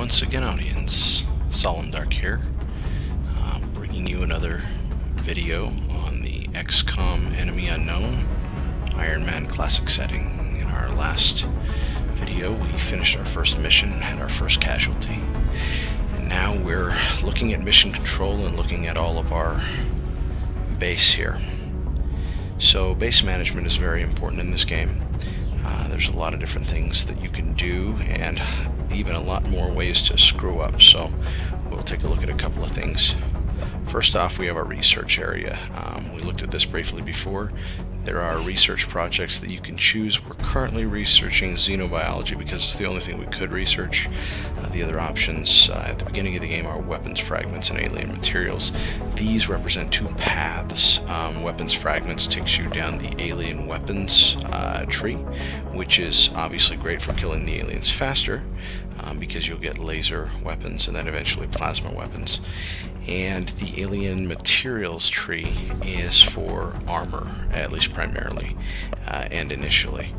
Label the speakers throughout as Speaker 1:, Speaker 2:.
Speaker 1: once again, audience. Solemn Dark here, bringing you another video on the XCOM Enemy Unknown Ironman Classic setting. In our last video, we finished our first mission and had our first casualty. And now we're looking at mission control and looking at all of our base here. So base management is very important in this game. There's a lot of different things that you can do and even a lot more ways to screw up, so we'll take a look at a couple of things. First off, we have our research area. We looked at this briefly before. There are research projects that you can choose. We're currently researching xenobiology because it's the only thing we could research. The other options at the beginning of the game are weapons fragments and alien materials. These represent two paths. Weapons fragments takes you down the alien weapons tree, which is obviously great for killing the aliens faster because you'll get laser weapons and then eventually plasma weapons. And the alien materials tree is for armor, at least primarily and initially.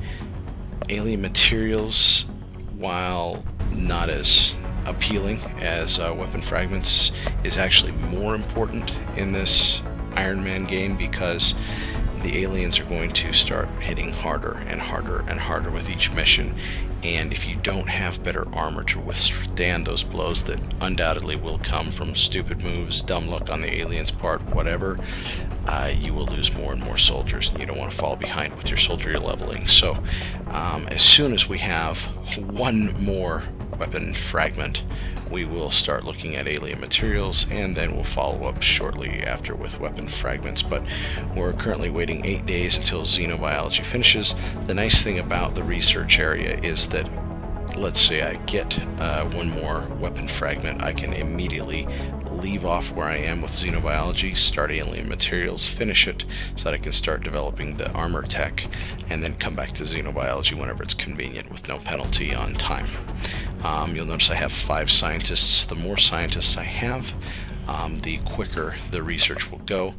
Speaker 1: Alien materials, while not as appealing as weapon fragments, is actually more important in this Ironman game because the aliens are going to start hitting harder and harder and harder with each mission, and if you don't have better armor to withstand those blows that undoubtedly will come from stupid moves, dumb luck on the aliens' part, whatever, you will lose more and more soldiers, and you don't want to fall behind with your soldier you're leveling. So as soon as we have one more weapon fragment, we will start looking at alien materials, and then we'll follow up shortly after with weapon fragments. But we're currently waiting 8 days until xenobiology finishes. The nice thing about the research area is that, let's say I get one more weapon fragment, I can immediately leave off where I am with xenobiology, start alien materials, finish it, so that I can start developing the armor tech, and then come back to xenobiology whenever it's convenient with no penalty on time. You'll notice I have 5 scientists. The more scientists I have, the quicker the research will go,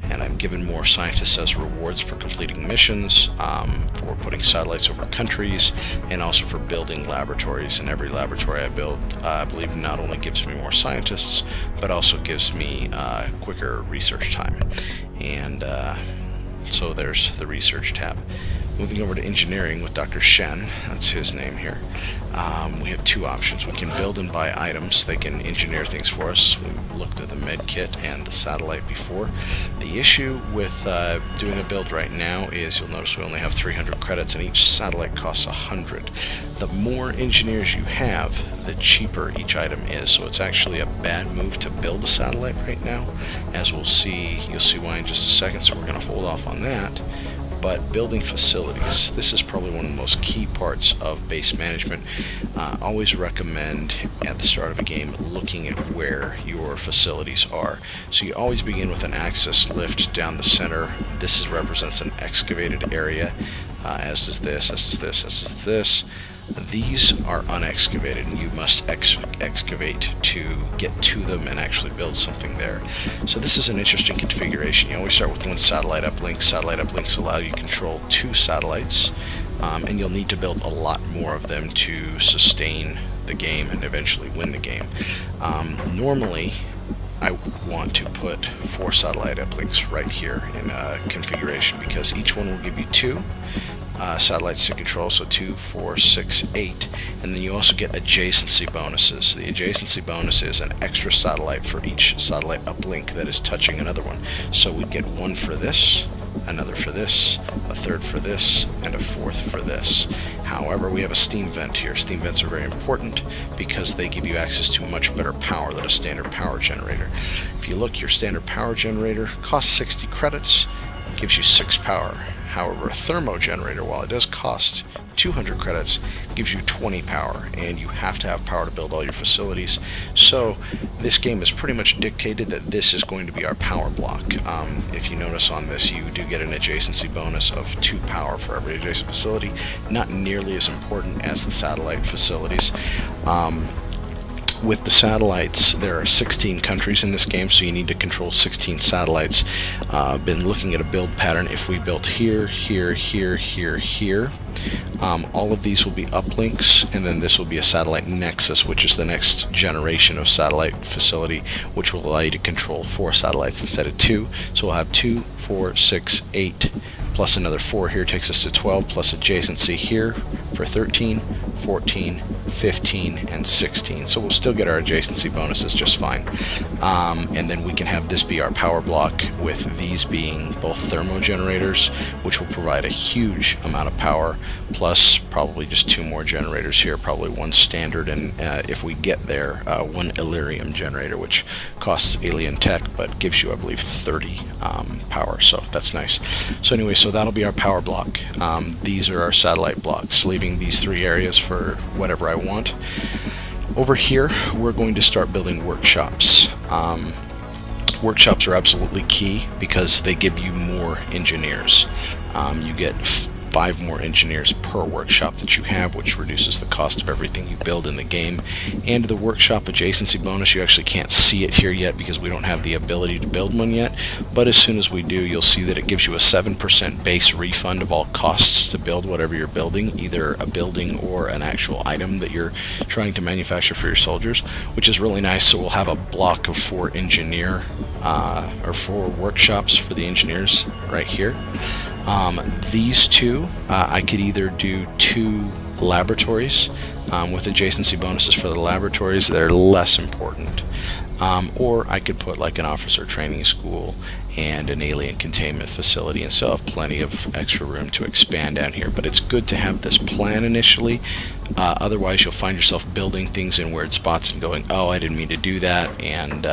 Speaker 1: and I'm given more scientists as rewards for completing missions, for putting satellites over countries, and also for building laboratories. And every laboratory I build, I believe, not only gives me more scientists, but also gives me quicker research time. And so there's the research tab. Moving over to engineering with Dr. Shen, that's his name here. We have 2 options. We can build and buy items. They can engineer things for us. We looked at the med kit and the satellite before. The issue with doing a build right now is you'll notice we only have 300 credits and each satellite costs 100. The more engineers you have, the cheaper each item is. So it's actually a bad move to build a satellite right now, as we'll see. You'll see why in just a second, so we're going to hold off on that. But building facilities, this is probably one of the most key parts of base management. Always recommend at the start of a game looking at where your facilities are. So you always begin with an access lift down the center. This represents an excavated area, as does this, as does this, as does this. These are unexcavated, and you must excavate to get to them and actually build something there. So this is an interesting configuration. You always start with 1 satellite uplink. Satellite uplinks allow you to control 2 satellites, and you'll need to build a lot more of them to sustain the game and eventually win the game. Normally, I want to put 4 satellite uplinks right here in a configuration because each one will give you 2 satellites to control, so 2, 4, 6, 8, and then you also get adjacency bonuses. The adjacency bonus is an extra satellite for each satellite uplink that is touching another one. So we'd get 1 for this, another for this, a 3rd for this, and a 4th for this. However, we have a steam vent here. Steam vents are very important because they give you access to much better power than a standard power generator. If you look, your standard power generator costs 60 credits, gives you 6 power. However, a thermo generator, while it does cost 200 credits, gives you 20 power, and you have to have power to build all your facilities. So this game is pretty much dictated that this is going to be our power block. If you notice on this, you do get an adjacency bonus of 2 power for every adjacent facility. Not nearly as important as the satellite facilities. With the satellites, there are 16 countries in this game, so you need to control 16 satellites. Been looking at a build pattern. If we built here, here, here, here, here, all of these will be uplinks, and then this will be a satellite nexus, which is the next generation of satellite facility, which will allow you to control 4 satellites instead of 2. So we'll have 2, 4, 6, 8, plus another 4 here takes us to 12, plus adjacency here for 13, 14, 15, and 16. So we'll still get our adjacency bonuses just fine. And then we can have this be our power block, with these being both thermo generators, which will provide a huge amount of power, plus probably just 2 more generators here, probably 1 standard, and if we get there, 1 Illyrium generator, which costs alien tech, but gives you, I believe, 30 power, so that's nice. So anyway, so that'll be our power block. These are our satellite blocks, leaving these 3 areas for whatever I want. Over here, we're going to start building workshops. Workshops are absolutely key because they give you more engineers. You get 5 more engineers per workshop that you have, which reduces the cost of everything you build in the game. And the workshop adjacency bonus, you actually can't see it here yet because we don't have the ability to build one yet, but as soon as we do, you'll see that it gives you a 7% base refund of all costs to build whatever you're building, either a building or an actual item that you're trying to manufacture for your soldiers, which is really nice. So we'll have a block of 4 engineer or 4 workshops for the engineers right here. These 2, I could either do 2 laboratories with adjacency bonuses for the laboratories that are less important, or I could put like an officer training school and an alien containment facility and still have plenty of extra room to expand down here. But it's good to have this plan initially, otherwise you'll find yourself building things in weird spots and going, oh, I didn't mean to do that, and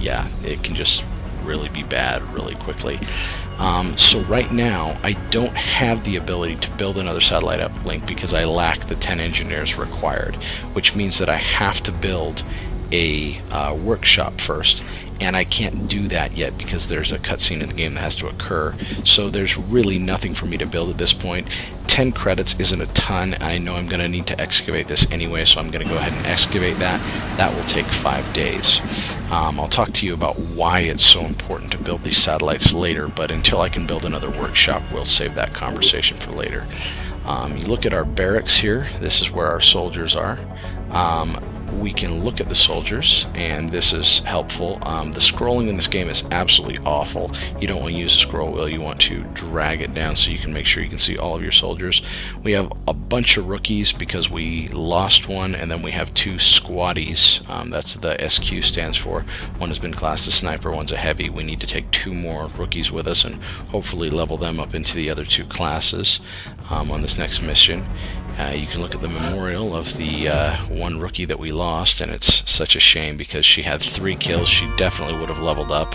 Speaker 1: yeah, it can just really be bad really quickly. So right now I don't have the ability to build another satellite uplink because I lack the 10 engineers required, which means that I have to build a workshop first, and I can't do that yet because there's a cutscene in the game that has to occur. So there's really nothing for me to build at this point. 10 credits isn't a ton. I know I'm going to need to excavate this anyway, so I'm going to go ahead and excavate that. That will take 5 days. I'll talk to you about why it's so important to build these satellites later, but until I can build another workshop, we'll save that conversation for later. You look at our barracks here. This is where our soldiers are. We can look at the soldiers, and this is helpful. The scrolling in this game is absolutely awful. You don't want to use a scroll wheel. You want to drag it down so you can make sure you can see all of your soldiers. We have a bunch of rookies because we lost one, and then we have 2 squaddies. That's the SQ stands for. One has been classed as sniper, one's a heavy. We need to take 2 more rookies with us and hopefully level them up into the other 2 classes on this next mission. You can look at the memorial of the 1 rookie that we lost, and it's such a shame because she had 3 kills. She definitely would have leveled up.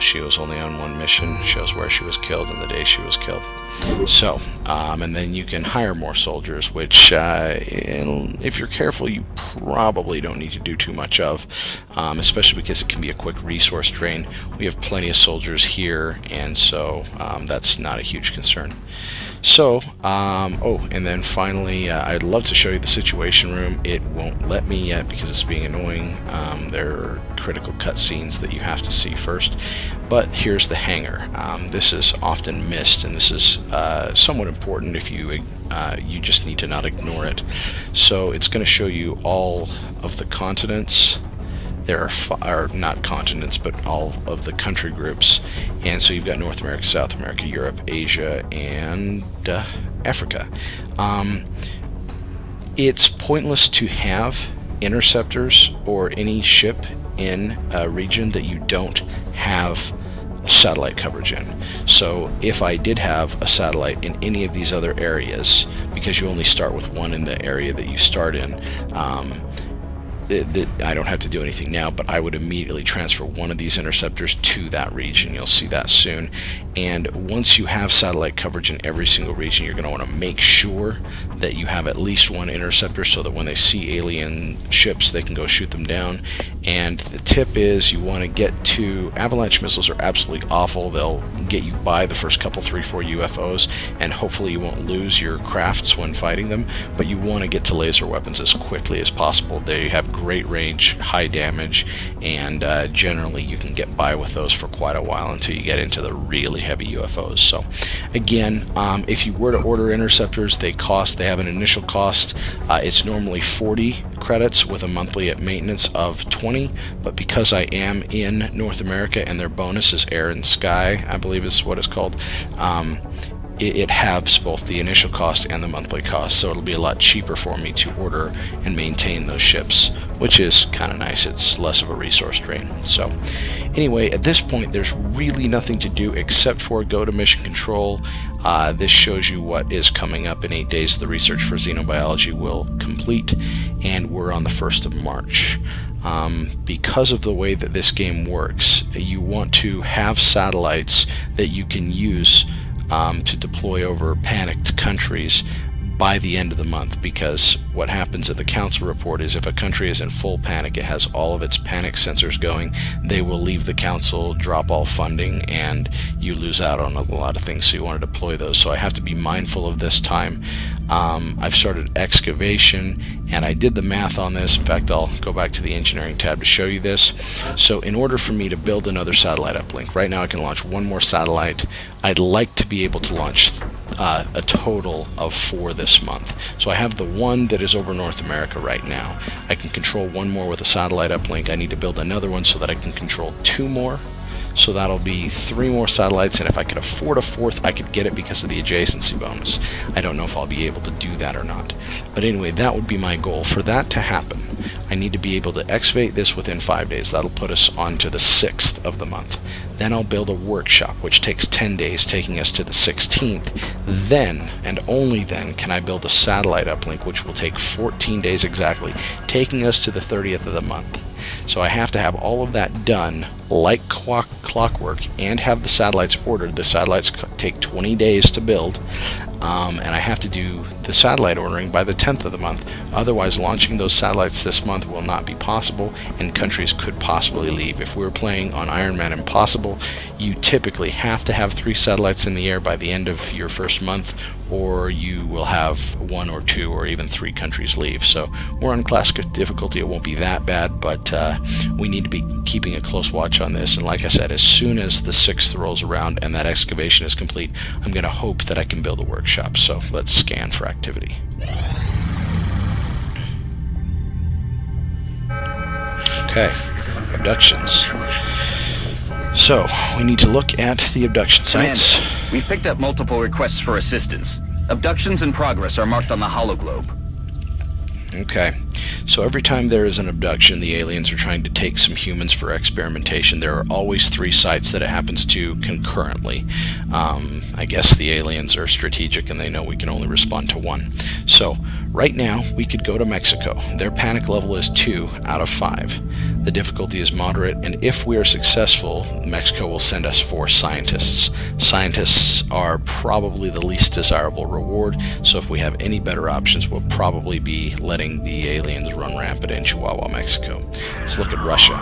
Speaker 1: She was only on 1 mission. Shows where she was killed and the day she was killed. So, and then you can hire more soldiers, which if you're careful, you probably don't need to do too much of, especially because it can be a quick resource drain. We have plenty of soldiers here, and so that's not a huge concern. So, oh, and then finally, I'd love to show you the situation room. It won't let me yet because it's being annoying. There are critical cutscenes that you have to see first. But here's the hangar. This is often missed, and this is somewhat important if you you just need to not ignore it. So it's going to show you all of the continents. There are not continents, but all of the country groups. And so you've got North America, South America, Europe, Asia, and Africa. It's pointless to have interceptors or any ship in a region that you don't have satellite coverage in. So if I did have a satellite in any of these other areas, because you only start with 1 in the area that you start in, I don't have to do anything now, but I would immediately transfer one of these interceptors to that region. You'll see that soon. And once you have satellite coverage in every single region, you're going to want to make sure that you have at least one interceptor so that when they see alien ships, they can go shoot them down. And the tip is you want to get to... Avalanche missiles are absolutely awful. They'll get you by the first couple, 3-4 UFOs, and hopefully you won't lose your crafts when fighting them, but you want to get to laser weapons as quickly as possible. They have great range, high damage, and generally you can get by with those for quite a while until you get into the really heavy UFOs. So again, if you were to order interceptors, they have an initial cost. It's normally 40 credits with a monthly maintenance of 20, but because I am in North America and their bonus is air and sky, I believe is what it's called, it halves both the initial cost and the monthly cost, so it'll be a lot cheaper for me to order and maintain those ships, which is kind of nice. It's less of a resource drain. So anyway, at this point there's really nothing to do except for go to mission control. This shows you what is coming up in 8 days. The research for xenobiology will complete, and we're on the 1st of March. Because of the way that this game works, you want to have satellites that you can use to deploy over panicked countries by the end of the month, because what happens at the council report is if a country is in full panic, it has all of its panic sensors going, they will leave the council, drop all funding, and you lose out on a lot of things, so you want to deploy those. So I have to be mindful of this time. I've started excavation, and I did the math on this. In fact, I'll go back to the engineering tab to show you this. So in order for me to build another satellite uplink, right now I can launch one more satellite. I'd like to be able to launch a total of 4 this month. So I have the one that is over North America right now. I can control one more with a satellite uplink. I need to build another one so that I can control 2 more. So that'll be 3 more satellites, and if I could afford a 4th, I could get it because of the adjacency bonus. I don't know if I'll be able to do that or not. But anyway, that would be my goal. For that to happen, I need to be able to excavate this within 5 days. That'll put us on to the 6th of the month. Then I'll build a workshop, which takes 10 days, taking us to the 16th. Then, and only then, can I build a satellite uplink, which will take 14 days exactly, taking us to the 30th of the month. So I have to have all of that done like clockwork and have the satellites ordered. The satellites take 20 days to build, and I have to do the satellite ordering by the 10th of the month. Otherwise, launching those satellites this month will not be possible, and countries could possibly leave. If we were playing on Ironman Impossible, you typically have to have 3 satellites in the air by the end of your first month, or you will have 1 or 2 or even 3 countries leave. So we're on classic difficulty. It won't be that bad, but we need to be keeping a close watch on this. And like I said, as soon as the 6th rolls around and that excavation is complete, I'm going to hope that I can build a workshop. So let's scan for activity. Okay, abductions. So we need to look at the abduction sites.
Speaker 2: Commander, we've picked up multiple requests for assistance. Abductions in progress are marked on the hologlobe.
Speaker 1: Okay, so every time there is an abduction, the aliens are trying to take some humans for experimentation. There are always 3 sites that it happens to concurrently. I guess the aliens are strategic and they know we can only respond to 1. So right now we could go to Mexico. Their panic level is 2 out of 5. The difficulty is moderate, and if we are successful, Mexico will send us 4 scientists. Scientists are probably the least desirable reward, so if we have any better options, we'll probably be letting the aliens run rampant in Chihuahua, Mexico. Let's look at Russia.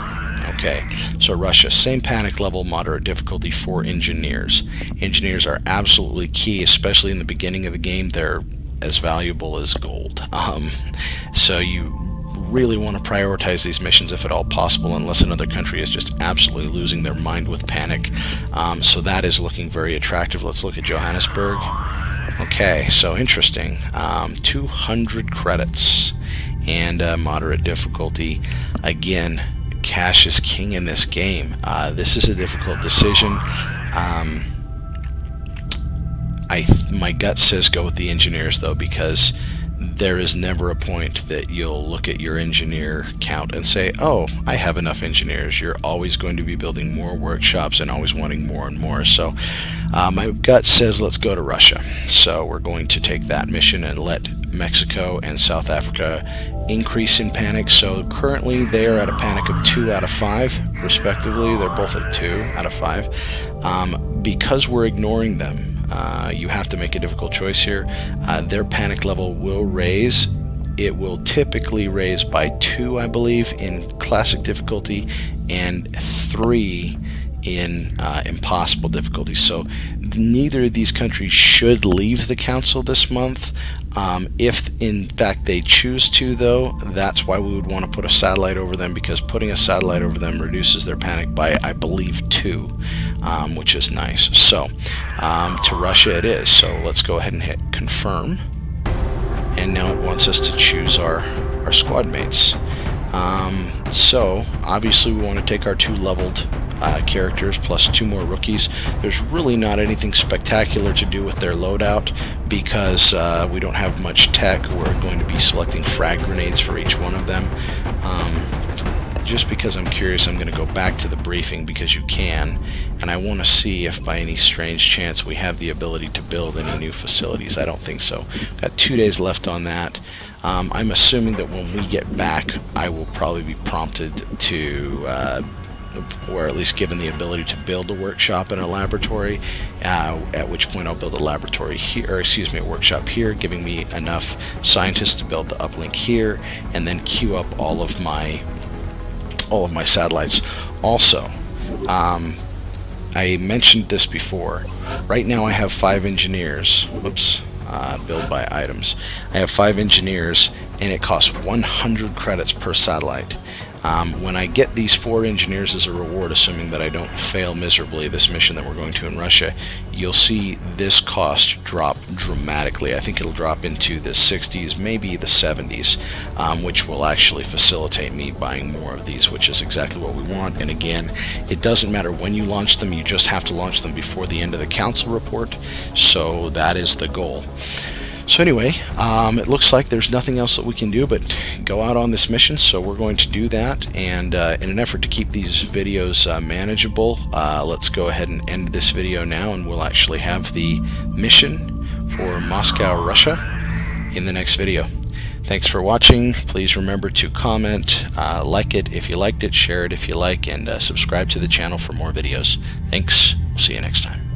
Speaker 1: Okay, so Russia, same panic level, moderate difficulty for engineers. Engineers are absolutely key, especially in the beginning of the game. They're as valuable as gold. So you really want to prioritize these missions if at all possible, unless another country is just absolutely losing their mind with panic. So that is looking very attractive. Let's look at Johannesburg. Okay, so interesting. 200 credits and moderate difficulty. Again, cash is king in this game. This is a difficult decision. My gut says go with the engineers, though, because there is never a point that you'll look at your engineer count and say, oh, I have enough engineers. You're always going to be building more workshops and always wanting more and more. So my gut says let's go to Russia. So we're going to take that mission and let Mexico and South Africa increase in panic. So currently they are at a panic of 2 out of 5 respectively. They're both at 2 out of 5. Because we're ignoring them, you have to make a difficult choice here. Their panic level will raise. It will typically raise by 2, I believe, in classic difficulty and 3 in impossible difficulty. So neither of these countries should leave the council this month. If in fact they choose to, though, that's why we would want to put a satellite over them, because putting a satellite over them reduces their panic by, I believe, 2, which is nice. So to Russia it is. So let's go ahead and hit confirm. And now it wants us to choose our squad mates. So obviously we want to take our 2 leveled characters plus 2 more rookies. There's really not anything spectacular to do with their loadout because we don't have much tech. We're going to be selecting frag grenades for each one of them. Just because I'm curious, I'm going to go back to the briefing, because you can, and I want to see if by any strange chance we have the ability to build any new facilities. I don't think so. Got 2 days left on that. I'm assuming that when we get back, I will probably be prompted to, or at least given the ability to build a workshop and a laboratory, at which point I'll build a laboratory here, or excuse me, a workshop here, giving me enough scientists to build the uplink here, and then queue up all of my satellites. Also, I mentioned this before. Right now I have 5 engineers. Whoops. Build by items. I have 5 engineers, and it costs 100 credits per satellite. When I get these 4 engineers as a reward, assuming that I don't fail miserably this mission that we're going to in Russia, you'll see this cost drop dramatically. I think it'll drop into the 60s, maybe the 70s, which will actually facilitate me buying more of these, which is exactly what we want. And again, it doesn't matter when you launch them, you just have to launch them before the end of the council report. So that is the goal. So anyway, it looks like there's nothing else that we can do but go out on this mission, so we're going to do that. And in an effort to keep these videos manageable, let's go ahead and end this video now, and we'll actually have the mission for Moscow, Russia in the next video. Thanks for watching. Please remember to comment, like it if you liked it, share it if you like, and subscribe to the channel for more videos. Thanks. We'll see you next time.